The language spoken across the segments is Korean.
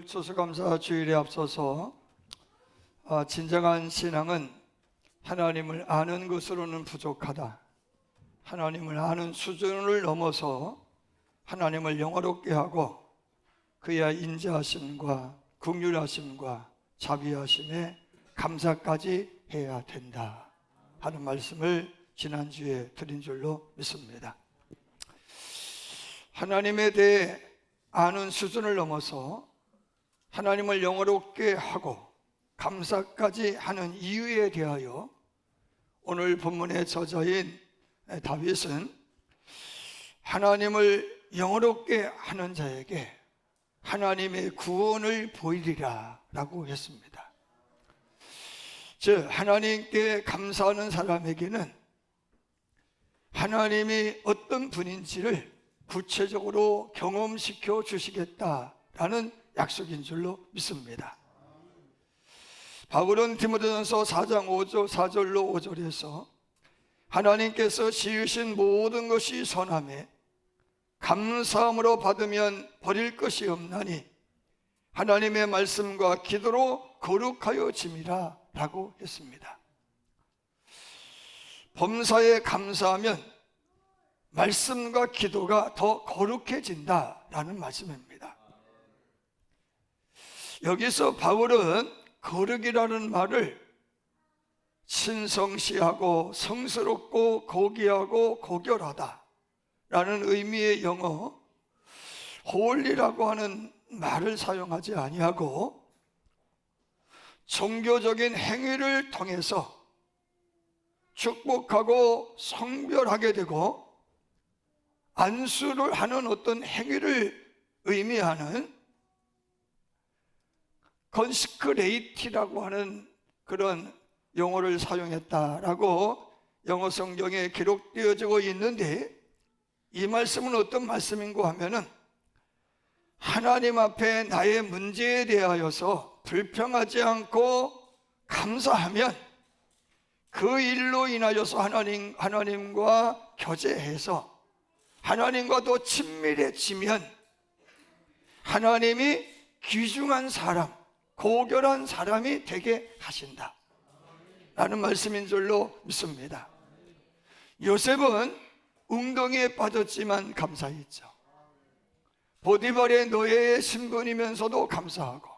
추수감사 주일에 앞서서 진정한 신앙은 하나님을 아는 것으로는 부족하다. 하나님을 아는 수준을 넘어서 하나님을 영화롭게 하고 그의 인자하심과 긍휼하심과 자비하심에 감사까지 해야 된다 하는 말씀을 지난주에 드린 줄로 믿습니다. 하나님에 대해 아는 수준을 넘어서 하나님을 영화롭게 하고 감사까지 하는 이유에 대하여 오늘 본문의 저자인 다윗은 하나님을 영화롭게 하는 자에게 하나님의 구원을 보이리라 라고 했습니다. 즉 하나님께 감사하는 사람에게는 하나님이 어떤 분인지를 구체적으로 경험시켜 주시겠다라는 약속인 줄로 믿습니다. 바울은 디모데전서 4장 4절로 5절에서 하나님께서 지으신 모든 것이 선하매 감사함으로 받으면 버릴 것이 없나니 하나님의 말씀과 기도로 거룩하여 짐이라 라고 했습니다. 범사에 감사하면 말씀과 기도가 더 거룩해진다라는 말씀입니다. 여기서 바울은 거룩이라는 말을 신성시하고 성스럽고 고귀하고 고결하다 라는 의미의 영어 홀리라고 하는 말을 사용하지 아니하고 종교적인 행위를 통해서 축복하고 성별하게 되고 안수를 하는 어떤 행위를 의미하는 건시크레이티라고 하는 그런 용어를 사용했다라고 영어 성경에 기록되어지고 있는데, 이 말씀은 어떤 말씀인고 하면은 하나님 앞에 나의 문제에 대하여서 불평하지 않고 감사하면 그 일로 인하여서 하나님과 교제해서 하나님과 더 친밀해지면 하나님이 귀중한 사람, 고결한 사람이 되게 하신다 라는 말씀인 줄로 믿습니다. 요셉은 웅덩이에 빠졌지만 감사했죠. 보디발의 노예의 신분이면서도 감사하고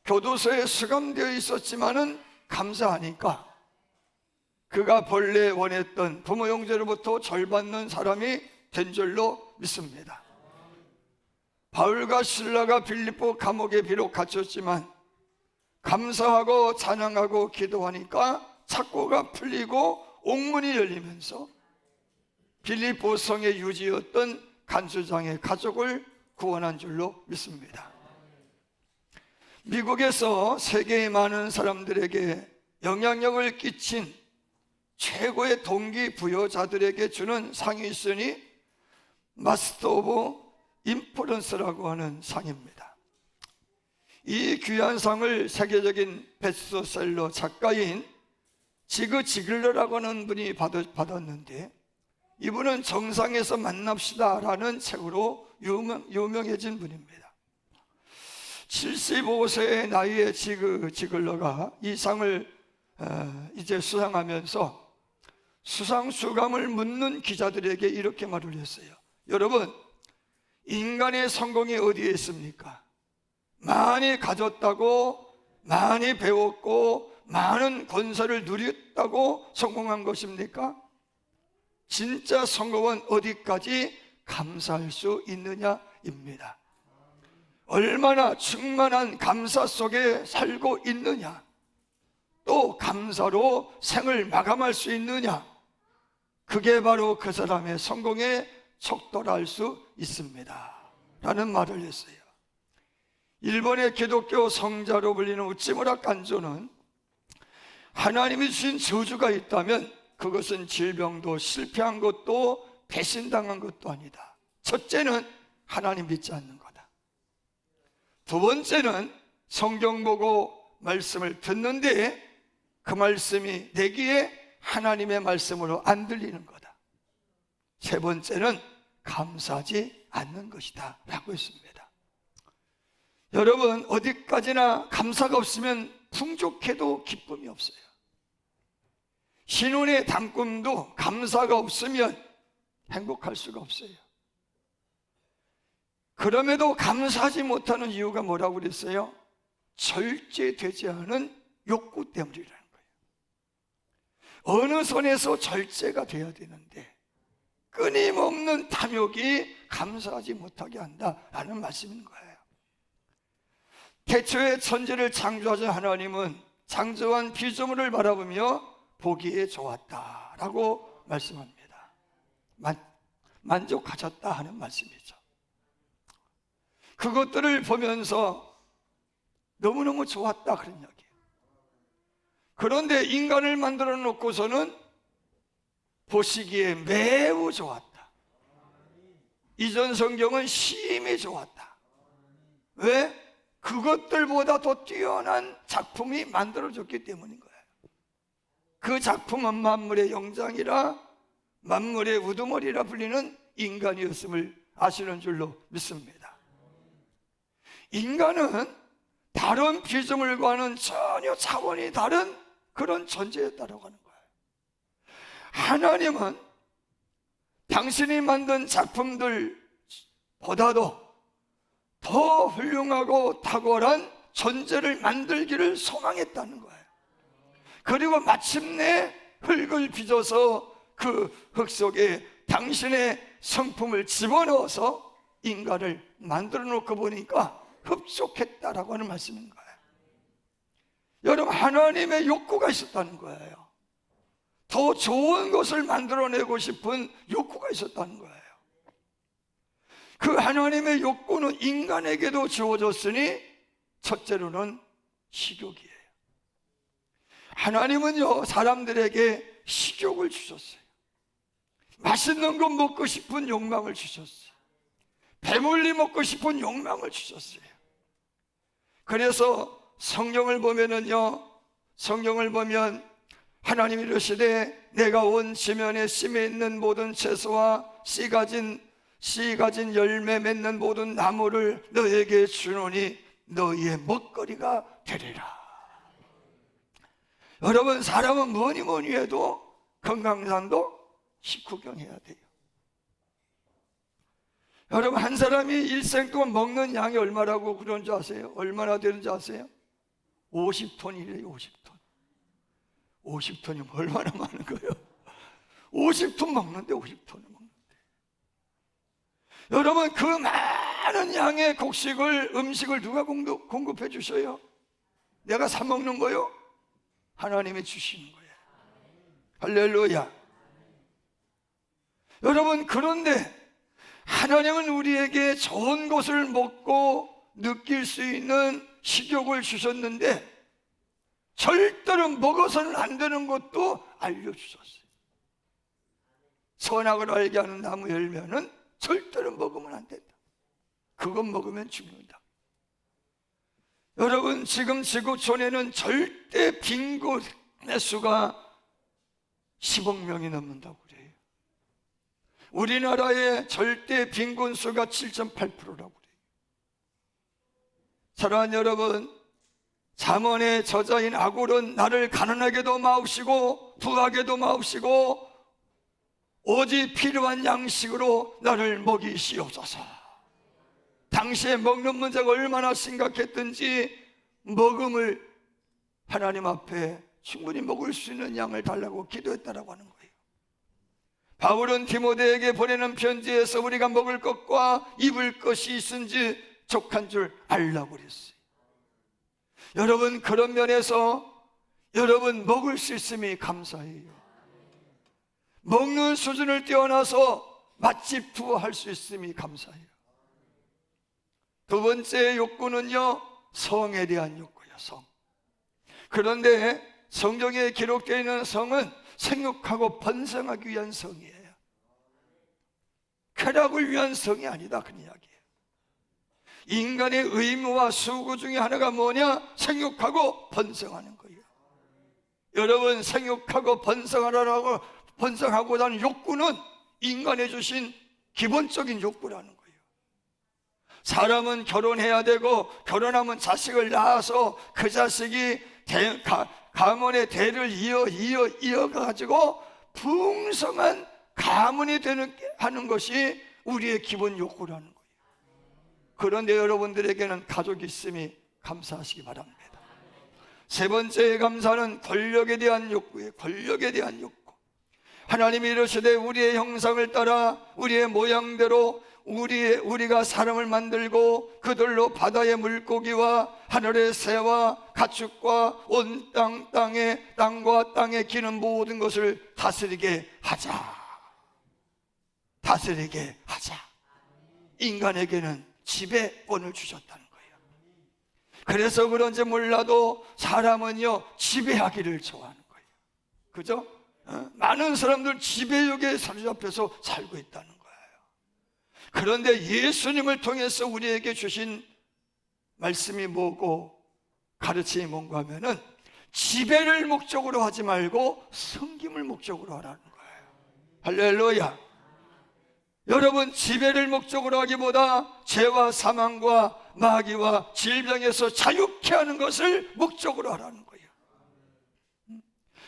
교도소에 수감되어 있었지만은 감사하니까 그가 본래 원했던 부모 형제로부터 절받는 사람이 된 줄로 믿습니다. 바울과 실라가 빌립보 감옥에 비록 갇혔지만 감사하고 찬양하고 기도하니까 착고가 풀리고 옥문이 열리면서 빌립보 성의 유지였던 간수장의 가족을 구원한 줄로 믿습니다. 미국에서 세계의 많은 사람들에게 영향력을 끼친 최고의 동기부여자들에게 주는 상이 있으니 마스터 오브 인플루언스라고 하는 상입니다. 이 귀한 상을 세계적인 베스트셀러 작가인 지그 지글러라고 하는 분이 받았는데, 이분은 정상에서 만납시다 라는 책으로 유명해진 분입니다. 75세의 나이에 지그 지글러가 이 상을 이제 수상하면서 수상수감을 묻는 기자들에게 이렇게 말을 했어요. 여러분, 인간의 성공이 어디에 있습니까? 많이 가졌다고, 많이 배웠고, 많은 권세를 누렸다고 성공한 것입니까? 진짜 성공은 어디까지 감사할 수 있느냐입니다. 얼마나 충만한 감사 속에 살고 있느냐, 또 감사로 생을 마감할 수 있느냐, 그게 바로 그 사람의 성공의 척도랄 수 있습니다 라는 말을 했어요. 일본의 기독교 성자로 불리는 우찌무라 간조는 하나님이 주신 저주가 있다면 그것은 질병도 실패한 것도 배신당한 것도 아니다. 첫째는 하나님 믿지 않는 거다. 두 번째는 성경 보고 말씀을 듣는데 그 말씀이 내 귀에 하나님의 말씀으로 안 들리는 거다. 세 번째는 감사하지 않는 것이다 라고 했습니다. 여러분, 어디까지나 감사가 없으면 풍족해도 기쁨이 없어요. 신혼의 단꿈도 감사가 없으면 행복할 수가 없어요. 그럼에도 감사하지 못하는 이유가 뭐라고 그랬어요? 절제되지 않은 욕구 때문이라는 거예요. 어느 선에서 절제가 돼야 되는데 끊임없는 탐욕이 감사하지 못하게 한다라는 말씀인 거예요. 태초에 천지를 창조하신 하나님은 창조한 피조물을 바라보며 보기에 좋았다라고 말씀합니다. 만족하셨다 하는 말씀이죠. 그것들을 보면서 너무너무 좋았다 그런 이야기예요. 그런데 인간을 만들어 놓고서는 보시기에 매우 좋았다. 이전 성경은 심히 좋았다. 왜? 그것들보다 더 뛰어난 작품이 만들어졌기 때문인 거예요. 그 작품은 만물의 영장이라 만물의 우두머리라 불리는 인간이었음을 아시는 줄로 믿습니다. 인간은 다른 피조물과는 전혀 차원이 다른 그런 존재였다고 하는 거예요. 하나님은 당신이 만든 작품들보다도 더 훌륭하고 탁월한 존재를 만들기를 소망했다는 거예요. 그리고 마침내 흙을 빚어서 그 흙 속에 당신의 성품을 집어넣어서 인간을 만들어 놓고 보니까 흡족했다라고 하는 말씀인 거예요. 여러분, 하나님의 욕구가 있었다는 거예요. 더 좋은 것을 만들어내고 싶은 욕구가 있었다는 거예요. 그 하나님의 욕구는 인간에게도 주어졌으니 첫째로는 식욕이에요. 하나님은요, 사람들에게 식욕을 주셨어요. 맛있는 거 먹고 싶은 욕망을 주셨어요. 배불리 먹고 싶은 욕망을 주셨어요. 그래서 성경을 보면은요, 성경을 보면 하나님이 이르시되 내가 온 지면에 심에 있는 모든 채소와 씨 가진 열매 맺는 모든 나무를 너에게 주노니 너희의 먹거리가 되리라. 여러분, 사람은 뭐니 해도 건강상도 식후경해야 돼요. 여러분, 한 사람이 일생 동안 먹는 양이 얼마라고 그런 줄 아세요? 얼마나 되는지 아세요? 50톤이래요. 50톤. 50톤이면 얼마나 많은 거예요? 50톤 먹는데 50톤을 먹는데. 여러분, 그 많은 양의 음식을 누가 공급해 주셔요? 내가 사 먹는 거요? 하나님이 주시는 거예요. 할렐루야. 여러분, 그런데 하나님은 우리에게 좋은 것을 먹고 느낄 수 있는 식욕을 주셨는데 절대로 먹어서는 안 되는 것도 알려주셨어요. 선악을 알게 하는 나무 열매는 절대로 먹으면 안 된다. 그것 먹으면 죽는다. 여러분, 지금 지구촌에는 절대 빈곤의 수가 10억 명이 넘는다고 그래요. 우리나라의 절대 빈곤 수가 7.8%라고 그래요. 사랑하는 여러분, 잠언의 저자인 아굴은 나를 가난하게도 마옵시고 부하게도 마옵시고 오직 필요한 양식으로 나를 먹이시옵소서. 당시에 먹는 문제가 얼마나 심각했든지 먹음을 하나님 앞에 충분히 먹을 수 있는 양을 달라고 기도했다라고 하는 거예요. 바울은 디모데에게 보내는 편지에서 우리가 먹을 것과 입을 것이 있은지 족한 줄 알라고 그랬어요. 여러분, 그런 면에서 여러분 먹을 수 있음이 감사해요. 먹는 수준을 뛰어나서 맛집 투어할 수 있음이 감사해요. 두 번째 욕구는요, 성에 대한 욕구예요. 성. 그런데 성경에 기록되어 있는 성은 생육하고 번성하기 위한 성이에요. 쾌락을 위한 성이 아니다, 그 이야기예요. 인간의 의무와 수고 중에 하나가 뭐냐? 생육하고 번성하는 거예요. 여러분, 생육하고 번성하고자 하는 욕구는 인간에 주신 기본적인 욕구라는 거예요. 사람은 결혼해야 되고 결혼하면 자식을 낳아서 그 자식이 가문의 대를 이어가지고 풍성한 가문이 하는 것이 우리의 기본 욕구라는 거예요. 그런데 여러분들에게는 가족이 있음이 감사하시기 바랍니다. 세 번째 감사는 권력에 대한 욕구예요. 권력에 대한 욕구. 하나님이 이르시되 우리의 형상을 따라 우리의 모양대로 우리가 사람을 만들고 그들로 바다의 물고기와 하늘의 새와 가축과 온 땅과 땅에 기는 모든 것을 다스리게 하자. 다스리게 하자. 인간에게는 지배권을 주셨다는 거예요. 그래서 그런지 몰라도 사람은요 지배하기를 좋아하는 거예요. 그죠? 많은 사람들 지배욕에 사로잡혀서 살고 있다는 거예요. 그런데 예수님을 통해서 우리에게 주신 말씀이 뭐고 가르침이 뭔가 하면은 지배를 목적으로 하지 말고 섬김을 목적으로 하라는 거예요. 할렐루야. 여러분, 지배를 목적으로 하기보다 죄와 사망과 마귀와 질병에서 자유케 하는 것을 목적으로 하라는 거예요.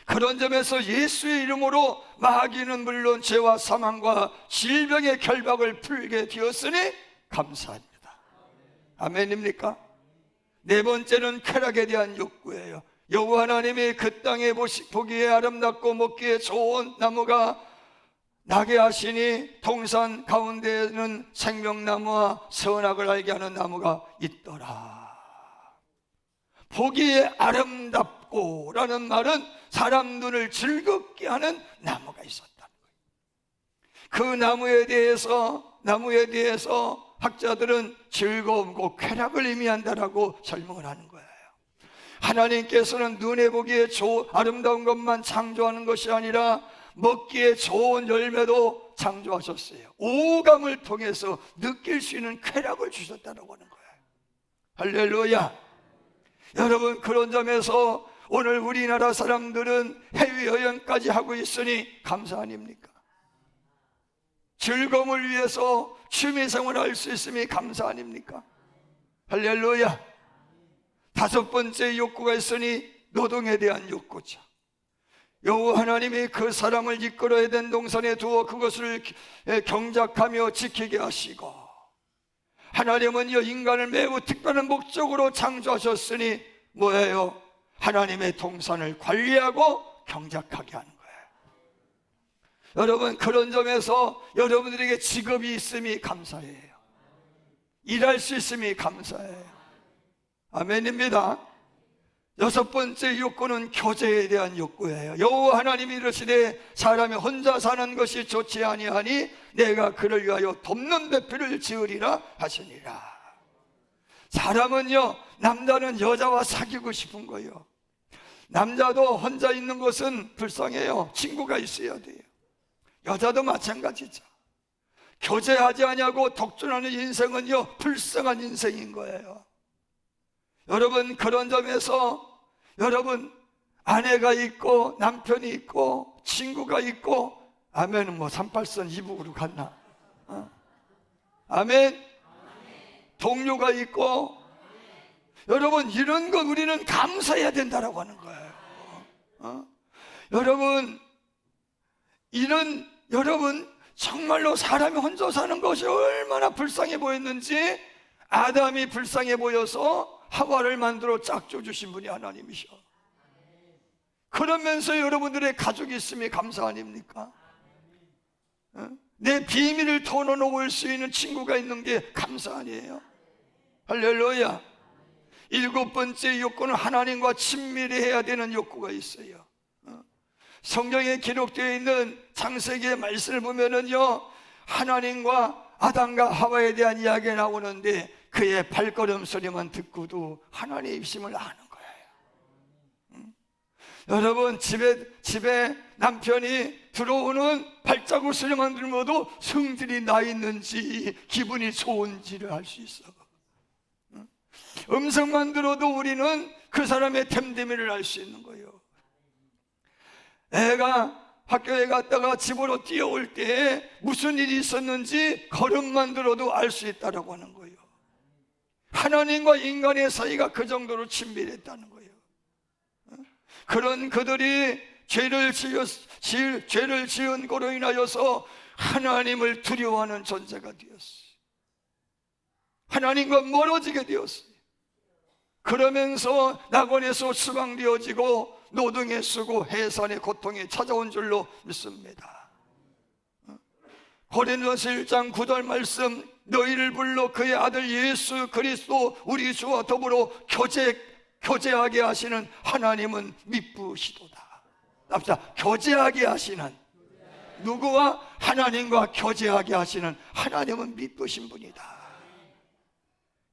그런 점에서 예수의 이름으로 마귀는 물론 죄와 사망과 질병의 결박을 풀게 되었으니 감사합니다. 아멘입니까? 네 번째는 쾌락에 대한 욕구예요. 여호와 하나님이 그 땅에 보기에 아름답고 먹기에 좋은 나무가 나게 하시니 동산 가운데에는 생명나무와 선악을 알게 하는 나무가 있더라. 보기에 아름답고 라는 말은 사람 눈을 즐겁게 하는 나무가 있었다는 거예요. 그 나무에 대해서 학자들은 즐거움과 쾌락을 의미한다라고 설명을 하는 거예요. 하나님께서는 눈에 보기에 아름다운 것만 창조하는 것이 아니라 먹기에 좋은 열매도 창조하셨어요. 오감을 통해서 느낄 수 있는 쾌락을 주셨다고 하는 거예요. 할렐루야. 여러분, 그런 점에서 오늘 우리나라 사람들은 해외여행까지 하고 있으니 감사 아닙니까? 즐거움을 위해서 취미생활을 할 수 있음이 감사 아닙니까? 할렐루야. 다섯 번째 욕구가 있으니 노동에 대한 욕구죠. 여호와 하나님이 그 사람을 이끌어야 된 동산에 두어 그것을 경작하며 지키게 하시고, 하나님은요 인간을 매우 특별한 목적으로 창조하셨으니 뭐예요? 하나님의 동산을 관리하고 경작하게 하는 거예요. 여러분, 그런 점에서 여러분들에게 직업이 있음이 감사해요. 일할 수 있음이 감사해요. 아멘입니다. 여섯 번째 욕구는 교제에 대한 욕구예요. 여호와 하나님이 이르시되 사람이 혼자 사는 것이 좋지 아니하니 내가 그를 위하여 돕는 배필을 지으리라 하시니라. 사람은요, 남자는 여자와 사귀고 싶은 거예요. 남자도 혼자 있는 것은 불쌍해요. 친구가 있어야 돼요. 여자도 마찬가지죠. 교제하지 않냐고 독존하는 인생은요 불쌍한 인생인 거예요. 여러분, 그런 점에서 여러분 아내가 있고 남편이 있고 친구가 있고, 아멘은 뭐 38선 이북으로 갔나? 아멘. 동료가 있고, 여러분 이런 거 우리는 감사해야 된다라고 하는 거예요. 여러분, 여러분 정말로 사람이 혼자 사는 것이 얼마나 불쌍해 보였는지, 아담이 불쌍해 보여서 하와를 만들어 짝줘 주신 분이 하나님이셔. 그러면서 여러분들의 가족이 있음이 감사 아닙니까? 내 비밀을 털어놓을 수 있는 친구가 있는 게 감사 아니에요? 할렐루야. 일곱 번째 욕구는 하나님과 친밀해야 되는 욕구가 있어요. 성경에 기록되어 있는 창세기의 말씀을 보면은요, 하나님과 아담과 하와에 대한 이야기가 나오는데 그의 발걸음 소리만 듣고도 하나님의 입심을 아는 거예요. 여러분, 집에 남편이 들어오는 발자국 소리만 들어도 성질이 나 있는지 기분이 좋은지를 알 수 있어. 음성만 들어도 우리는 그 사람의 됨됨이를 알 수 있는 거예요. 애가 학교에 갔다가 집으로 뛰어올 때 무슨 일이 있었는지 걸음만 들어도 알 수 있다라고 하는 거예요. 하나님과 인간의 사이가 그 정도로 친밀했다는 거예요. 그런 그들이 죄를 지은 거로 인하여서 하나님을 두려워하는 존재가 되었어요. 하나님과 멀어지게 되었어요. 그러면서 낙원에서 추방되어지고 노동에 쓰고 해산의 고통이 찾아온 줄로 믿습니다. 고린도전서 1장 9절 말씀, 너희를 불러 그의 아들 예수 그리스도 우리 주와 더불어 교제하게 하시는 하나님은 미쁘시도다. 교제하게 하시는, 누구와? 하나님과 교제하게 하시는 하나님은 미쁘신 분이다.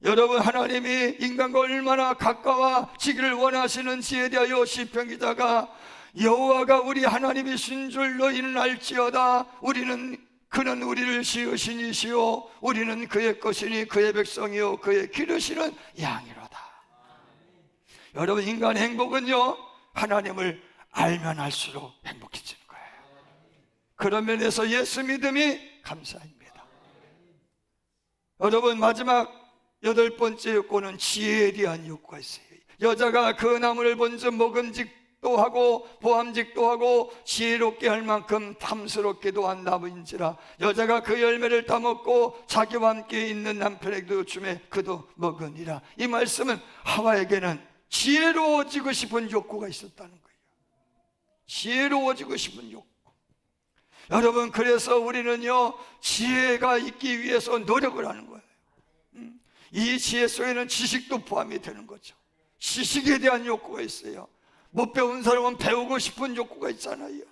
여러분, 하나님이 인간과 얼마나 가까워지기를 원하시는지에 대하여 시편 기자가 여호와가 우리 하나님이신 줄 너희는 알지어다. 그는 우리를 지으신 이시요 우리는 그의 것이니 그의 백성이요 그의 기르시는 양이로다. 여러분, 인간의 행복은요, 하나님을 알면 알수록 행복해지는 거예요. 그런 면에서 예수 믿음이 감사입니다. 여러분, 마지막 8번째 욕구는 지혜에 대한 욕구가 있어요. 여자가 그 나무를 본즉 먹음직도 하고 보암직도 하고 지혜롭게 할 만큼 탐스럽게도 한 나무인지라. 여자가 그 열매를 따먹고 자기와 함께 있는 남편에게도 주매 그도 먹으니라. 이 말씀은 하와에게는 지혜로워지고 싶은 욕구가 있었다는 거예요. 지혜로워지고 싶은 욕구. 여러분, 그래서 우리는요, 지혜가 있기 위해서 노력을 하는 거예요. 이 지혜 속에는 지식도 포함이 되는 거죠. 지식에 대한 욕구가 있어요. 못 배운 사람은 배우고 싶은 욕구가 있잖아요.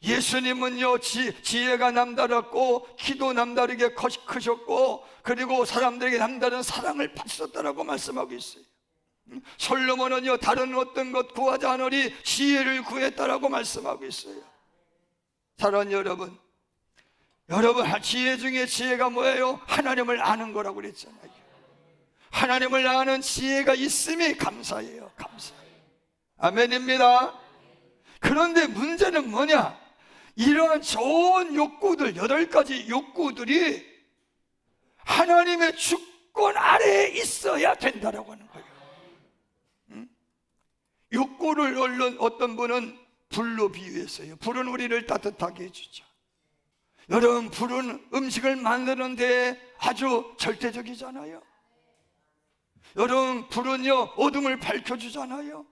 예수님은요, 지혜가 남다랐고 키도 남다르게 크셨고 그리고 사람들에게 남다른 사랑을 받으셨다라고 말씀하고 있어요. 솔로몬은요, 다른 어떤 것 구하지 않으리 지혜를 구했다라고 말씀하고 있어요. 사랑하는 여러분, 지혜 중에 지혜가 뭐예요? 하나님을 아는 거라고 그랬잖아요. 하나님을 아는 지혜가 있음이 감사해요. 감사해요. 아멘입니다. 그런데 문제는 뭐냐? 이러한 좋은 욕구들, 8가지 욕구들이 하나님의 주권 아래에 있어야 된다라고 하는 거예요. 욕구를 어떤 분은 불로 비유했어요. 불은 우리를 따뜻하게 해주죠. 여러분, 불은 음식을 만드는 데 아주 절대적이잖아요. 여러분, 불은요, 어둠을 밝혀주잖아요.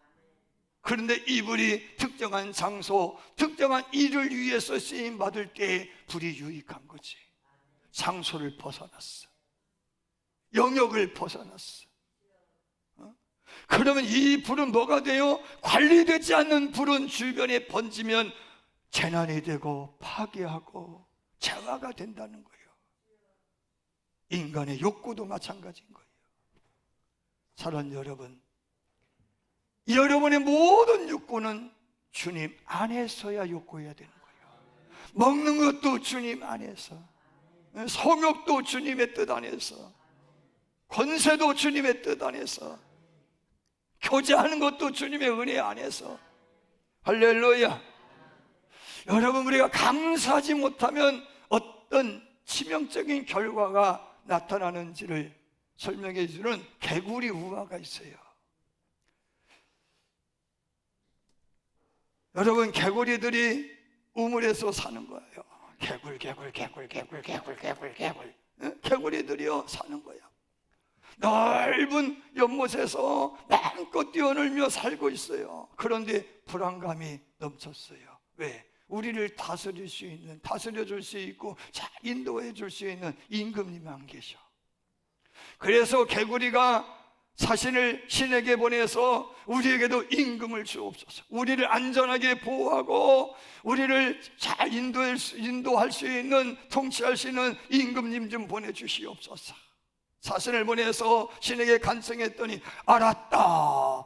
그런데 이 불이 특정한 장소, 특정한 일을 위해서 쓰임받을 때 불이 유익한 거지. 장소를 벗어났어. 영역을 벗어났어. 그러면 이 불은 뭐가 돼요? 관리되지 않는 불은 주변에 번지면 재난이 되고 파괴하고 재화가 된다는 거예요. 인간의 욕구도 마찬가지인 거예요. 사랑하는 여러분, 여러분의 모든 욕구는 주님 안에서야 욕구해야 되는 거예요. 먹는 것도 주님 안에서, 성욕도 주님의 뜻 안에서, 권세도 주님의 뜻 안에서, 교제하는 것도 주님의 은혜 안에서. 할렐루야. 여러분, 우리가 감사하지 못하면 어떤 치명적인 결과가 나타나는지를 설명해 주는 개구리 우화가 있어요. 여러분, 개구리들이 우물에서 사는 거예요. 개구리들이요 사는 거예요. 넓은 연못에서 마음껏 뛰어놀며 살고 있어요. 그런데 불안감이 넘쳤어요. 왜? 우리를 다스려줄 수 있고 잘 인도해 줄 수 있는 임금님이 안 계셔. 그래서 개구리가 자신을 신에게 보내서 우리에게도 임금을 주옵소서, 우리를 안전하게 보호하고 우리를 잘 인도할 수 있는, 통치할 수 있는 임금님 좀 보내주시옵소서. 자신을 보내서 신에게 간청했더니 알았다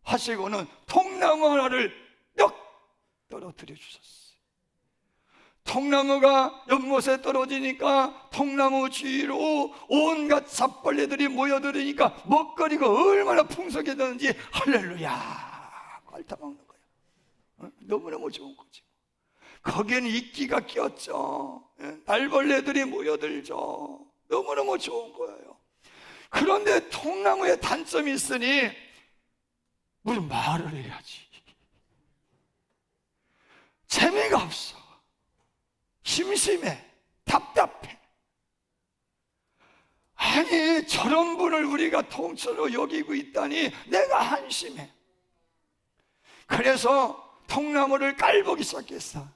하시고는 통나무 하나를 떡 떨어뜨려 주셨어요. 통나무가 연못에 떨어지니까 통나무 주위로 온갖 잡벌레들이 모여들으니까 먹거리가 얼마나 풍성해졌는지 할렐루야 핥아먹는 거예요. 너무너무 좋은 거지. 거기에는 이끼가 꼈죠. 날벌레들이 모여들죠. 너무너무 좋은 거예요. 그런데 통나무에 단점이 있으니 우리 말을 해야지. 재미가 없어. 심심해. 답답해. 아니, 저런 분을 우리가 통째로 여기고 있다니 내가 한심해. 그래서 통나무를 깔보기 시작했어.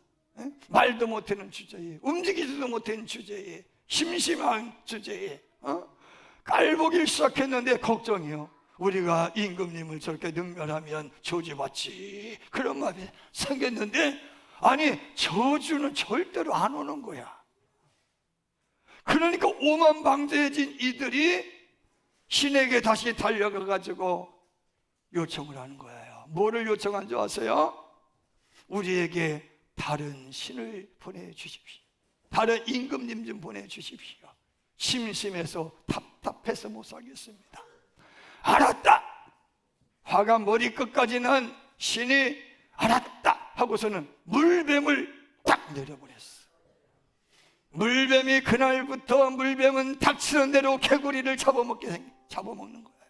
말도 못하는 주제에, 움직이지도 못하는 주제에, 심심한 주제에 깔보기 시작했는데 걱정이요. 우리가 임금님을 저렇게 능멸하면 저주받지, 그런 마음이 생겼는데, 아니, 저주는 절대로 안 오는 거야. 그러니까 오만방자해진 이들이 신에게 다시 달려가 가지고 요청을 하는 거예요. 뭐를 요청한 줄 아세요? 우리에게 다른 신을 보내주십시오. 다른 임금님 좀 보내주십시오. 심심해서 답답해서 못 살겠습니다. 알았다. 화가 머리끝까지 난 신이 알았다 하고서는 물뱀을 딱 내려보냈어. 물뱀이 그날부터 물뱀은 닥치는 대로 개구리를 잡아먹는 거예요.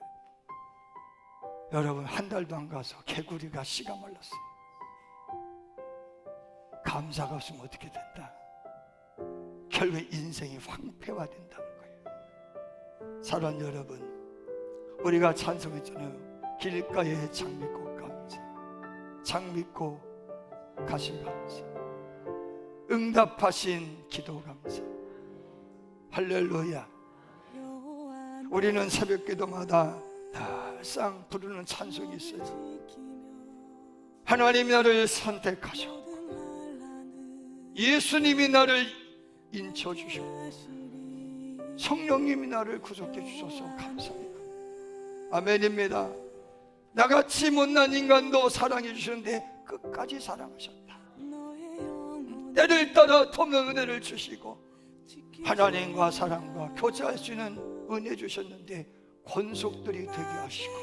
여러분, 한 달도 안 가서 개구리가 씨가 말랐어요. 감사가 없으면 어떻게 된다? 결국 인생이 황폐화된다는 거예요. 사랑하는 여러분, 우리가 찬송했잖아요. 길가에 장미꽃 감사, 장미꽃 가시 감사, 응답하신 기도 감사. 할렐루야. 우리는 새벽 기도마다 항상 부르는 찬송이 있어요. 하나님이 나를 선택하셨고 예수님이 나를 인쳐주셨고 성령님이 나를 구속해 주셔서 감사합니다. 아멘입니다. 나같이 못난 인간도 사랑해 주시는데 끝까지 사랑하셨다. 때를 따라 돕는 은혜를 주시고 하나님과 사랑과 교제할 수 있는 은혜 주셨는데 권속들이 되게 하시고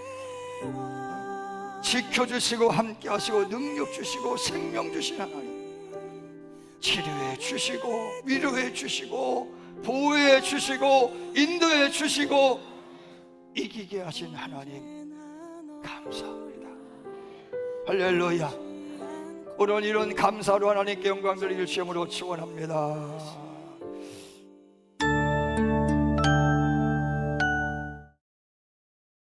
지켜주시고 함께 하시고 능력 주시고 생명 주신 하나님, 치료해 주시고 위로해 주시고 보호해 주시고 인도해 주시고 이기게 하신 하나님 감사합니다. 할렐루야. 오늘 이런 감사로 하나님께 영광 돌리길 주님으로 축원합니다.